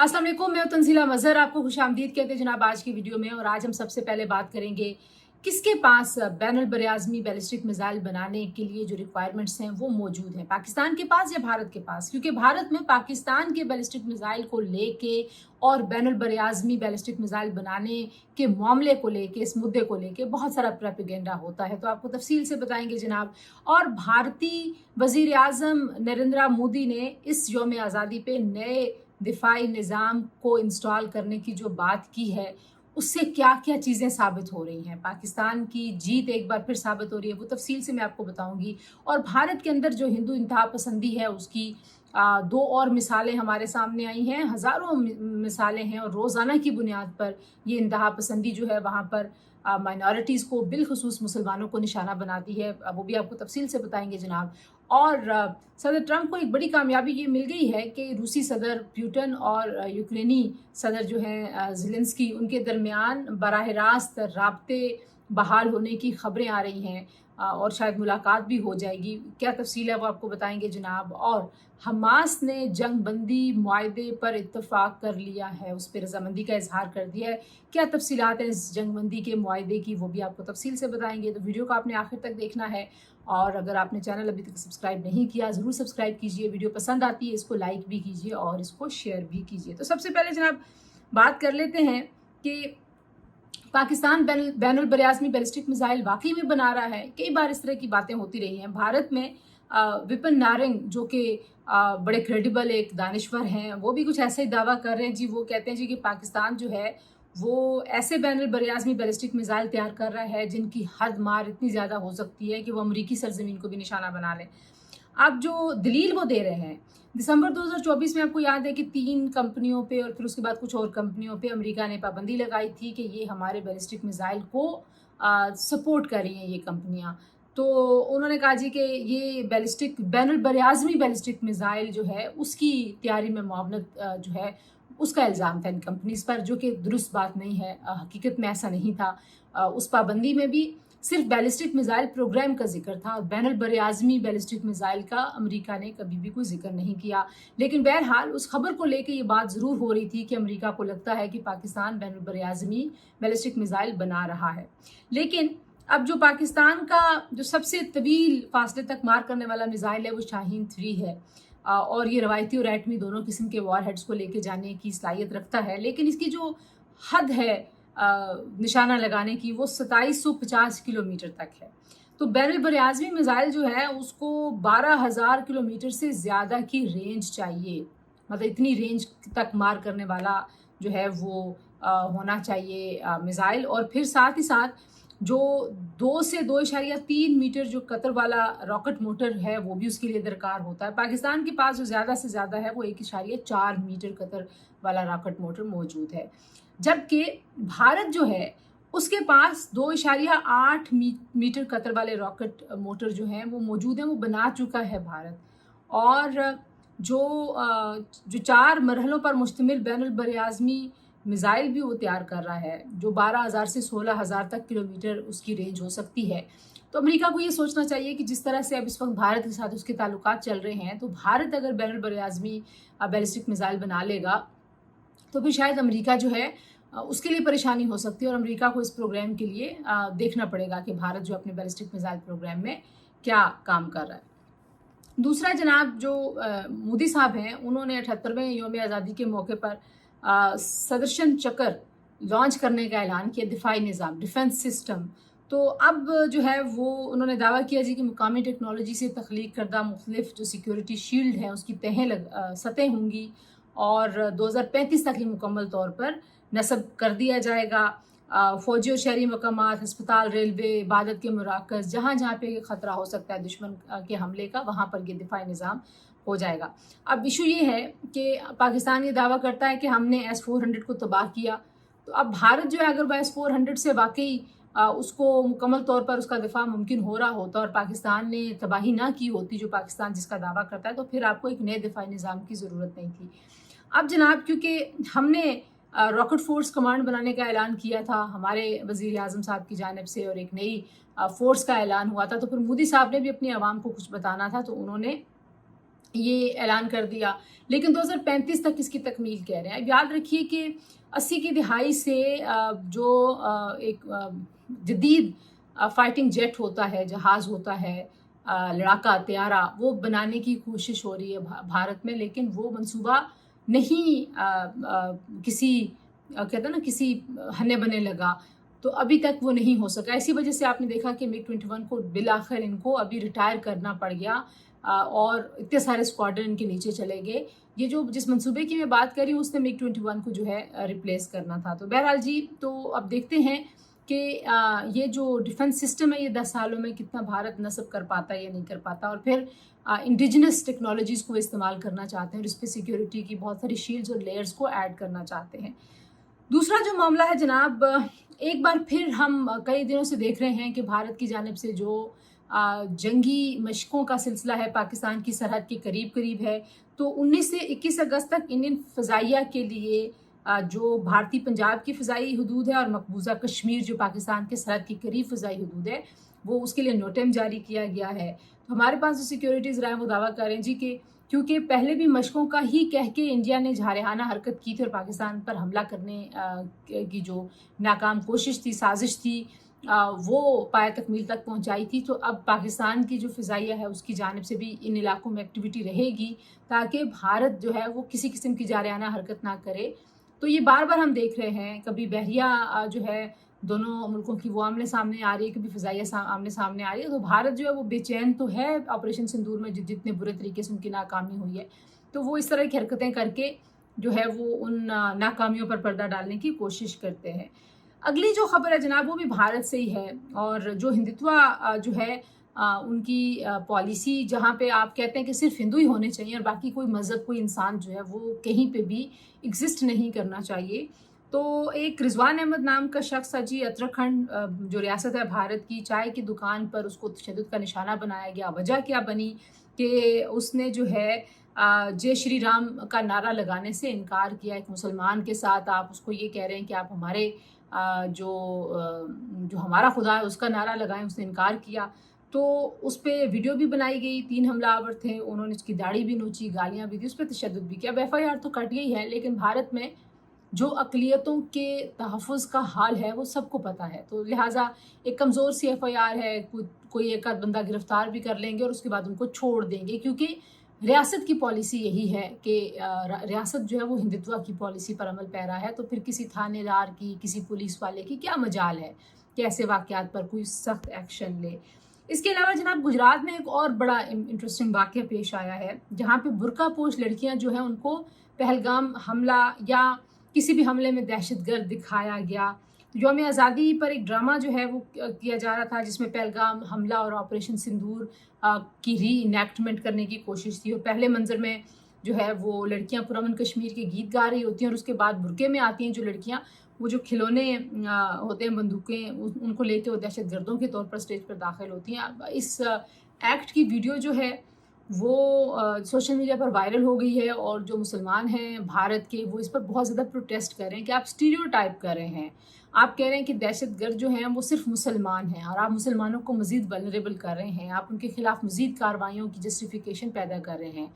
अस्सलाम वालेकुम, मैं तंजीला मज़हर आपको खुशामदीद कहते हैं जनाब आज की वीडियो में। और आज हम सबसे पहले बात करेंगे किसके पास बैनुल बरआज़मी बैलिस्टिक मिसाइल बनाने के लिए जो रिक्वायरमेंट्स हैं वो मौजूद हैं, पाकिस्तान के पास या भारत के पास। क्योंकि भारत में पाकिस्तान के बैलिस्टिक मिसाइल को लेके और बैनुल बरआज़मी बैलिस्टिक मिसाइल बनाने के मामले को लेके, इस मुद्दे को लेके बहुत सारा प्रोपेगेंडा होता है, तो आपको तफसील से बताएंगे जनाब। और भारतीय वज़ीर आज़म नरेंद्र मोदी ने इस यौम आज़ादी पे नए दिफाई निज़ाम को इंस्टॉल करने की जो बात की है, उससे क्या क्या चीज़ें साबित हो रही हैं, पाकिस्तान की जीत एक बार फिर साबित हो रही है, वो तफसील से मैं आपको बताऊंगी। और भारत के अंदर जो हिंदू इंतहा पसंदी है उसकी दो और मिसालें हमारे सामने आई हैं, हज़ारों मिसालें हैं, और रोज़ाना की बुनियाद पर ये इंतहा पसंदी जो है वहाँ पर माइनॉरिटीज़ को बिलखुसूस मुसलमानों को निशाना बनाती है, वो भी आपको तफसील से बताएंगे जनाब। और सदर ट्रंप को एक बड़ी कामयाबी ये मिल गई है कि रूसी सदर प्यूटन और यूक्रेनी सदर जो हैं ज़ेलेंस्की, उनके दरमियान बराह रास्त राब्ते बहाल होने की खबरें आ रही हैं, और शायद मुलाकात भी हो जाएगी। क्या तफसील है वो आपको बताएंगे जनाब। और हमास ने जंग बंदी मुआहदे पर इत्तफाक कर लिया है, उस पर रजामंदी का इजहार कर दिया है। क्या तफसीलात हैं इस जंग बंदी के मुआहदे की, वो भी आपको तफसील से बताएंगे, तो वीडियो को आपने आखिर तक देखना है। और अगर आपने चैनल अभी तक सब्सक्राइब नहीं किया, ज़रूर सब्सक्राइब कीजिए। वीडियो पसंद आती है इसको लाइक भी कीजिए और इसको शेयर भी कीजिए। तो सबसे पहले जनाब बात कर लेते हैं कि पाकिस्तान बैनुल बरआज़मी बैलिस्टिक मिसाइल वाकई में बना रहा है। कई बार इस तरह की बातें होती रही हैं। भारत में विपिन नारंग जो कि बड़े क्रेडिबल एक दानिश्वर हैं, वो भी कुछ ऐसा ही दावा कर रहे हैं जी। वो कहते हैं जी कि पाकिस्तान जो है वो ऐसे बैनुल बरआज़मी बैलिस्टिक मिसाइल तैयार कर रहा है जिनकी हद मार इतनी ज़्यादा हो सकती है कि वो अमरीकी सरजमीन को भी निशाना बना लें। अब जो दलील वो दे रहे हैं, दिसंबर 2024 में आपको याद है कि 3 कंपनियों पे और फिर उसके बाद कुछ और कंपनियों पे अमेरिका ने पाबंदी लगाई थी कि ये हमारे बैलिस्टिक मिसाइल को सपोर्ट कर रही हैं ये कंपनियां। तो उन्होंने कहा जी कि ये बैनुल बरआज़मी बैलिस्टिक मिसाइल जो है उसकी तैयारी में मुआवनत जो है उसका इल्ज़ाम था इन कंपनीज पर, जो कि दुरुस्त बात नहीं है। हकीकत में ऐसा नहीं था। उस पाबंदी में भी सिर्फ बैलिस्टिक मिसाइल प्रोग्राम का जिक्र था, बैनुल बरआज़मी बैलिस्टिक मिसाइल का अमेरिका ने कभी भी कोई जिक्र नहीं किया। लेकिन बहरहाल उस खबर को लेकर ये बात ज़रूर हो रही थी कि अमेरिका को लगता है कि पाकिस्तान बैनुल बरआज़मी बैलिस्टिक मिसाइल बना रहा है। लेकिन अब जो पाकिस्तान का जो सबसे तवील फासले तक मार करने वाला मिसाइल है वो शाहीन 3 है, और ये रवायती और एटमी दोनों किस्म के वॉर हेड्स को लेके जाने की सलाहियत रखता है। लेकिन इसकी जो हद है निशाना लगाने की, वो 2750 किलोमीटर तक है। तो बैनुल बरआज़मी मिसाइल जो है उसको 12,000 किलोमीटर से ज़्यादा की रेंज चाहिए, मतलब इतनी रेंज तक मार करने वाला जो है वो होना चाहिए मिसाइल। और फिर साथ ही साथ जो 2 से 2.3 मीटर जो कतर वाला रॉकेट मोटर है वो भी उसके लिए दरकार होता है। पाकिस्तान के पास जो ज़्यादा से ज़्यादा है वो 1.4 मीटर कतर वाला रॉकेट मोटर मौजूद है, जबकि भारत जो है उसके पास 2.8 मीटर कतर वाले रॉकेट मोटर जो हैं वो मौजूद हैं, वो बना चुका है भारत। और जो 4 मरहलों पर मुश्तमिल बैनुल बरआज़मी मिसाइल भी वो तैयार कर रहा है, जो 12,000 से 16,000 तक किलोमीटर उसकी रेंज हो सकती है। तो अमेरिका को ये सोचना चाहिए कि जिस तरह से अब इस वक्त भारत के साथ उसके ताल्लुकात चल रहे हैं, तो भारत अगर बैनुल बरआज़मी बैलिस्टिक मिसाइल बना लेगा तो फिर शायद अमेरिका जो है उसके लिए परेशानी हो सकती है, और अमेरिका को इस प्रोग्राम के लिए देखना पड़ेगा कि भारत जो अपने बैलिस्टिक मिसाइल प्रोग्राम में क्या काम कर रहा है। दूसरा जनाब जो मोदी साहब हैं, उन्होंने 78वें यौम आज़ादी के मौके पर सदर्शन चक्र लॉन्च करने का ऐलान किया, दिफाई निज़ाम डिफेंस सिस्टम। तो अब जो है वो उन्होंने दावा किया जी कि मुकामी टेक्नोलॉजी से तख्लीक करदा मुख्तलिफ जो सिक्योरिटी शील्ड हैं उसकी सतह होंगी, और 2035 तक ही मुकम्मल तौर पर नस्ब कर दिया जाएगा। फ़ौजी और शहरी मकामात, हस्पताल, रेलवे, इबादत के मराकज़, जहाँ जहाँ पे ख़तरा हो सकता है दुश्मन के हमले का, वहाँ पर ये दिफाई निज़ाम हो जाएगा। अब इशू ये है कि पाकिस्तान ये दावा करता है कि हमने S-400 को तबाह किया, तो अब भारत जो है अगर वह S-400 से वाकई उसको मुकम्मल तौर पर उसका दिफा मुमकिन हो रहा होता और पाकिस्तान ने तबाही ना की होती, जो पाकिस्तान जिसका दावा करता है, तो फिर आपको एक नए दिफाई निज़ाम की ज़रूरत नहीं थी। अब जनाब क्योंकि हमने रॉकेट फोर्स कमांड बनाने का ऐलान किया था हमारे वज़ीर आज़म साहब की जानिब से, और एक नई फोर्स का ऐलान हुआ था, तो फिर मोदी साहब ने भी अपनी आवाम को कुछ बताना था, तो उन्होंने ये ऐलान कर दिया, लेकिन 2035 तक इसकी तकमील कह रहे हैं। अब याद रखिए कि 80 की दिहाई से जो एक जदीद फाइटिंग जेट होता है, जहाज़ होता है, लड़ाका त्यारा, वो बनाने की कोशिश हो रही है भारत में, लेकिन वो मंसूबा नहीं किसी कहते हैं ना किसी हन्ने बने लगा, तो अभी तक वो नहीं हो सका। इसी वजह से आपने देखा कि मिग 21 को बिलाखिर इनको अभी रिटायर करना पड़ गया और इतने सारे स्क्वाड्रन इनके नीचे चले गए। ये जो जिस मंसूबे की मैं बात कर रही हूँ उसने मिग 21 को जो है रिप्लेस करना था। तो बहरहाल जी, तो अब देखते हैं कि ये जो डिफेंस सिस्टम है ये 10 सालों में कितना भारत नस्ब कर पाता है या नहीं कर पाता, और फिर इंडिजिनस टेक्नोलॉजीज़ को इस्तेमाल करना चाहते हैं और इस पर सिक्योरिटी की बहुत सारी शील्ड्स और लेयर्स को ऐड करना चाहते हैं। दूसरा जो मामला है जनाब, एक बार फिर हम कई दिनों से देख रहे हैं कि भारत की जानिब से जो जंगी मशकों का सिलसिला है पाकिस्तान की सरहद के करीब करीब है। तो 19 से 21 अगस्त तक इंडियन फ़ज़ाइया के लिए जो भारतीय पंजाब की फ़ज़ाई हदूद है और मकबूजा कश्मीर जो पाकिस्तान के सरहद के करीब फ़ज़ाई हदूद है, वो उसके लिए नोटिम जारी किया गया है। तो हमारे पास जो सिक्योरिटीज़ रहे हैं वो दावा कर रहे हैं जी कि क्योंकि पहले भी मशकों का ही कह के इंडिया ने जारहाना हरकत की थी और पाकिस्तान पर हमला करने की जो नाकाम कोशिश थी, साजिश थी, वो पाया तकमील तक पहुंचाई थी। तो अब पाकिस्तान की जो फ़िज़ाइया है उसकी जानिब से भी इन इलाकों में एक्टिविटी रहेगी ताकि भारत जो है वो किसी किस्म की जारहाना हरकत ना करे। तो ये बार बार हम देख रहे हैं, कभी बहरिया जो है दोनों मुल्कों की वो आमने सामने आ रही है, कभी फ़िज़ाइया आमने सामने आ रही है। तो भारत जो है वो बेचैन तो है ऑपरेशन सिंदूर में जितने बुरे तरीके से उनकी नाकामी हुई है, तो वो इस तरह की हरकतें करके जो है वो उन नाकामियों पर पर्दा डालने की कोशिश करते हैं। अगली जो खबर है जनाब वो भी भारत से ही है, और जो हिंदुत्वा जो है उनकी पॉलिसी, जहाँ पे आप कहते हैं कि सिर्फ हिंदू ही होने चाहिए और बाकी कोई मज़हब कोई इंसान जो है वो कहीं पे भी एग्जिस्ट नहीं करना चाहिए। तो एक रिजवान अहमद नाम का शख्स था जी, उत्तराखंड जो रियासत है भारत की, चाय की दुकान पर उसको तशद्दुद का निशाना बनाया गया। वजह क्या बनी कि उसने जो है जय श्री राम का नारा लगाने से इनकार किया। एक मुसलमान के साथ आप उसको ये कह रहे हैं कि आप हमारे जो हमारा खुदा है उसका नारा लगाएं, उसने इनकार किया। तो उस पर वीडियो भी बनाई गई, 3 हमलावर थे, उन्होंने उसकी दाढ़ी भी नोची, गालियाँ भी दी, उस पर तशद्दुद भी किया। FIR तो कट गई है, लेकिन भारत में जो अक़लियतों के तहफ़्फ़ुज़ का हाल है वो सबको पता है। तो लिहाजा एक कमज़ोर सी FIR है, कोई एक आध बंदा गिरफ़्तार भी कर लेंगे और उसके बाद उनको छोड़ देंगे, क्योंकि रियासत की पॉलिसी यही है कि रियासत जो है वो हिंदुत्व की पॉलिसी पर अमल पैरा है। तो फिर किसी थानेदार की, किसी पुलिस वाले की क्या मजाल है कि ऐसे वाक़यात पर कोई सख्त एक्शन ले। इसके अलावा जनाब गुजरात में एक और बड़ा इंटरेस्टिंग वाक़या पेश आया है, जहाँ पे बुर्कापोश लड़कियाँ जो हैं उनको पहलगाम हमला या किसी भी हमले में दहशतगर्द दिखाया गया। यौम आज़ादी पर एक ड्रामा जो है वो किया जा रहा था, जिसमें पहलगाम हमला और ऑपरेशन सिंदूर की री इनेक्टमेंट करने की कोशिश थी। और पहले मंजर में जो है वो लड़कियां पुरअमन कश्मीर के गीत गा रही होती हैं और उसके बाद बुरके में आती हैं जो लड़कियां, वो जो खिलौने होते हैं, बंदूकें, उनको लेके वो दहशतगर्दों के तौर पर स्टेज पर दाखिल होती हैं। इस एक्ट की वीडियो जो है वो सोशल मीडिया पर वायरल हो गई है, और जो मुसलमान हैं भारत के वो इस पर बहुत ज़्यादा प्रोटेस्ट कर रहे हैं कि आप स्टीरियोटाइप कर रहे हैं। आप कह रहे हैं कि दहशतगर्द जो हैं वो सिर्फ मुसलमान हैं और आप मुसलमानों को मज़ीद वल्नरेबल कर रहे हैं, आप उनके खिलाफ मज़ीद कार्रवाइयों की जस्टिफिकेशन पैदा कर रहे हैं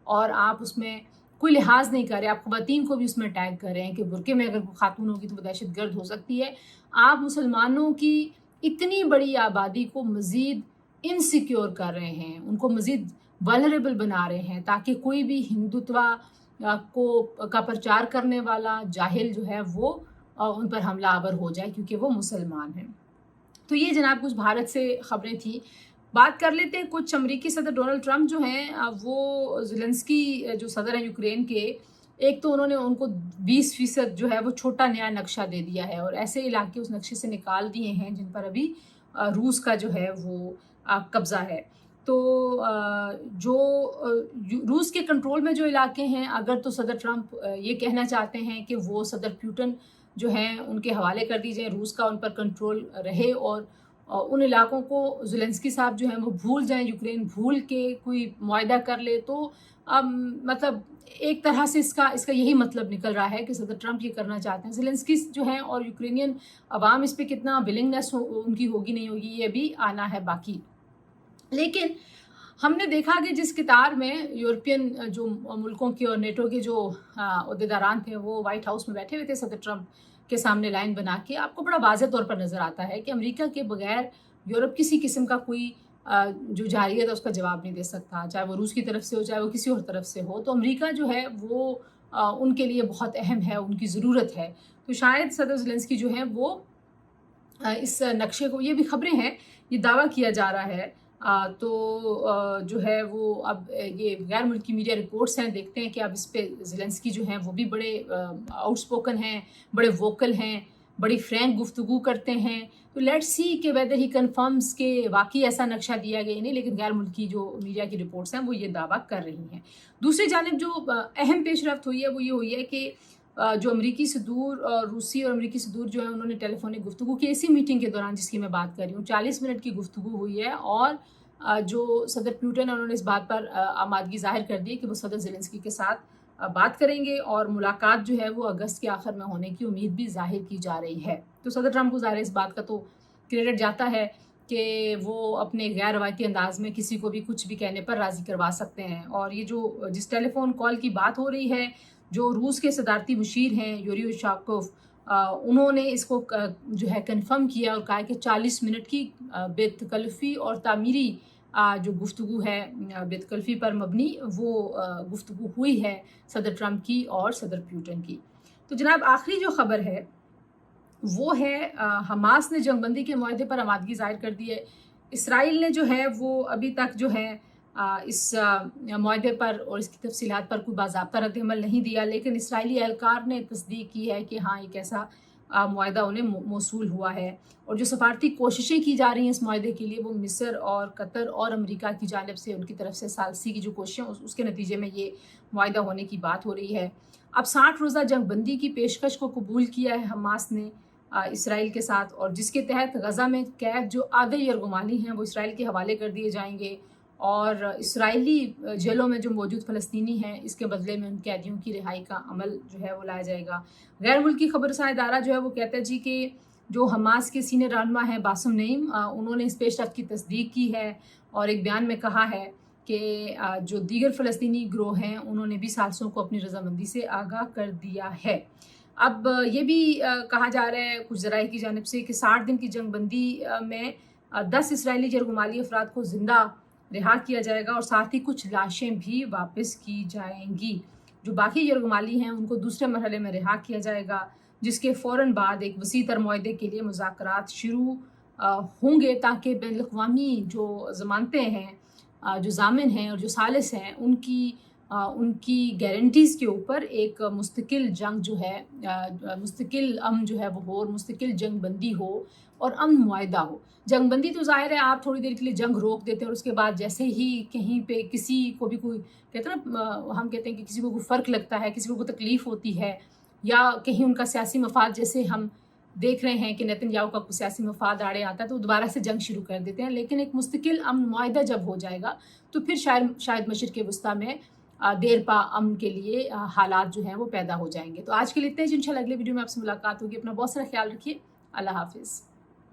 और आप उसमें कोई लिहाज नहीं कर रहे। आप ख़वातीन को भी उसमें टैग कर रहे हैं कि बुरके में अगर कोई खातून होगी तो वो दहशतगर्द हो सकती है। आप मुसलमानों की इतनी बड़ी आबादी को मज़ीद इनसिक्योर कर रहे हैं, उनको मज़ीद वल्नरेबल बना रहे हैं, ताकि कोई भी हिंदुत्व का प्रचार करने वाला जाहिल जो है वो उन पर हमलावर हो जाए, क्योंकि वो मुसलमान हैं। तो ये जनाब कुछ भारत से ख़बरें थी। बात कर लेते हैं कुछ अमरीकी सदर डोनाल्ड ट्रंप जो हैं, वो ज़ेलेंस्की जो सदर हैं यूक्रेन के, एक तो उन्होंने उनको 20% जो है वो छोटा नया नक्शा दे दिया है और ऐसे इलाके उस नक्शे से निकाल दिए हैं जिन पर अभी रूस का जो है वो कब्ज़ा है। तो जो रूस के कंट्रोल में जो इलाके हैं, अगर तो सदर ट्रंप ये कहना चाहते हैं कि वो सदर प्यूटन जो हैं उनके हवाले कर दी जाए, रूस का उन पर कंट्रोल रहे और उन इलाकों को ज़ेलेंस्की साहब जो हैं वो भूल जाएं, यूक्रेन भूल के कोई मुआहदा कर ले, तो मतलब एक तरह से इसका यही मतलब निकल रहा है कि सदर ट्रंप ये करना चाहते हैं। ज़ेलेंस्की जो हैं और यूक्रेनियन अवाम इस पर कितना विलिंगनेस उनकी होगी नहीं होगी ये भी आना है बाकी। लेकिन ہم نے دیکھا کہ جس قطار میں یورپین جو ملکوں کے اور نیٹو کے جو عہدیداران تھے وہ وائٹ ہاؤس میں بیٹھے ہوئے تھے صدر ٹرمپ کے سامنے لائن بنا کے، آپ کو بڑا واضح طور پر نظر آتا ہے کہ امریکہ کے بغیر یورپ کسی قسم کا کوئی جو جارحیت ہے اس کا جواب نہیں دے سکتا، چاہے وہ روس کی طرف سے ہو چاہے وہ کسی اور طرف سے ہو۔ تو امریکہ جو ہے وہ ان کے لیے بہت اہم ہے، ان کی ضرورت ہے۔ تو شاید صدر زیلنسکی جو ہیں وہ اس نقشے کو، یہ بھی خبریں ہیں، یہ دعویٰ کیا جا رہا ہے، تو جو ہے وہ اب یہ غیر ملکی میڈیا رپورٹس ہیں، دیکھتے ہیں کہ اب اس پہ زیلنسکی جو ہیں وہ بھی بڑے آؤٹ سپوکن ہیں، بڑے ووکل ہیں، بڑی فرینک گفتگو کرتے ہیں۔ تو لیٹس سی کہ ویدر ہی کنفرمز کہ واقعی ایسا نقشہ دیا گیا نہیں، لیکن غیر ملکی جو میڈیا کی رپورٹس ہیں وہ یہ دعویٰ کر رہی ہیں۔ دوسری جانب جو اہم پیش رفت ہوئی ہے وہ یہ ہوئی ہے کہ جو امریکی صدور اور روسی اور امریکی صدور جو ہیں انہوں نے ٹیلی فونک گفتگو کی اسی میٹنگ کے دوران جس کی میں بات کر رہی ہوں، 40 منٹ کی گفتگو ہوئی ہے، اور جو صدر پیوٹن انہوں نے اس بات پر آمادگی ظاہر کر دی کہ وہ صدر زیلنسکی کے ساتھ بات کریں گے، اور ملاقات جو ہے وہ اگست کے آخر میں ہونے کی امید بھی ظاہر کی جا رہی ہے۔ تو صدر ٹرمپ کو ظاہر اس بات کا تو کریڈٹ جاتا ہے کہ وہ اپنے غیر روایتی انداز میں کسی کو بھی کچھ بھی کہنے پر راضی کروا سکتے ہیں، اور یہ جو جس ٹیلی فون کال کی بات ہو رہی ہے، جو روس کے صدارتی مشیر ہیں یوری اُشاکوف، انہوں نے اس کو جو ہے کنفرم کیا اور کہا کہ 40 منٹ کی بے تکلفی اور تعمیری جو گفتگو ہے بے تکلفی پر مبنی، وہ گفتگو ہوئی ہے صدر ٹرمپ کی اور صدر پیوٹن کی۔ تو جناب آخری جو خبر ہے وہ ہے حماس نے جنگ بندی کے معاہدے پر آمادگی ظاہر کر دی ہے۔ اسرائیل نے جو ہے وہ ابھی تک جو ہے اس معاہدے پر اور اس کی تفصیلات پر کوئی باضابطہ رد عمل نہیں دیا، لیکن اسرائیلی اہلکار نے تصدیق کی ہے کہ ہاں ایک ایسا معاہدہ انہیں موصول ہوا ہے، اور جو سفارتی کوششیں کی جا رہی ہیں اس معاہدے کے لیے وہ مصر اور قطر اور امریکہ کی جانب سے، ان کی طرف سے ثالثی کی جو کوششیں اس کے نتیجے میں یہ معاہدہ ہونے کی بات ہو رہی ہے۔ اب 60 روزہ جنگ بندی کی پیشکش کو قبول کیا ہے حماس نے اسرائیل کے ساتھ، اور جس کے تحت غزہ میں قید جو آدھے یرغمالی ہیں وہ اسرائیل کے حوالے کر دیے جائیں گے، اور اسرائیلی جیلوں میں جو موجود فلسطینی ہیں اس کے بدلے میں ان قیدیوں کی رہائی کا عمل جو ہے وہ لایا جائے گا۔ غیر ملکی خبر رساں ادارہ جو ہے وہ کہتا ہے جی کہ جو حماس کے سینئر رہنما ہیں باسم نعیم، انہوں نے اس پیش رفت کی تصدیق کی ہے، اور ایک بیان میں کہا ہے کہ جو دیگر فلسطینی گروہ ہیں انہوں نے بھی ثالثیوں کو اپنی رضامندی سے آگاہ کر دیا ہے۔ اب یہ بھی کہا جا رہا ہے کچھ ذرائع کی جانب سے کہ 60 دن کی جنگ بندی میں 10 اسرائیلی یرغمالی افراد کو زندہ رہا کیا جائے گا، اور ساتھ ہی کچھ لاشیں بھی واپس کی جائیں گی۔ جو باقی یرغمالی ہیں ان کو دوسرے مرحلے میں رہا کیا جائے گا، جس کے فوراً بعد ایک وسیع تر معاہدے کے لیے مذاکرات شروع ہوں گے، تاکہ بین الاقوامی جو ضمانتیں ہیں، جو ضامن ہیں اور جو ثالث ہیں، ان کی گارنٹیز کے اوپر ایک مستقل جنگ جو ہے، مستقل امن جو ہے وہ ہو، اور مستقل جنگ بندی ہو اور امن معاہدہ ہو۔ جنگ بندی تو ظاہر ہے آپ تھوڑی دیر کے لیے جنگ روک دیتے ہیں، اور اس کے بعد جیسے ہی کہیں پہ کسی کو بھی کوئی کہتے ہیں نا، ہم کہتے ہیں کہ کسی کو کوئی فرق لگتا ہے، کسی کو کوئی تکلیف ہوتی ہے، یا کہیں ان کا سیاسی مفاد، جیسے ہم دیکھ رہے ہیں کہ نیتن یاہو کا کوئی سیاسی مفاد آڑے آتا ہے تو دوبارہ سے جنگ شروع کر دیتے ہیں، لیکن ایک مستقل امن معاہدہ جب ہو جائے گا تو پھر شاید مشرق وسطیٰ میں دیر پا امن کے لیے حالات جو ہیں وہ پیدا ہو جائیں گے۔ تو آج کے لیے اتنے ہی، انشاءاللہ اگلے ویڈیو میں آپ سے ملاقات ہوگی۔ اپنا بہت سارا خیال رکھیے۔ اللہ حافظ۔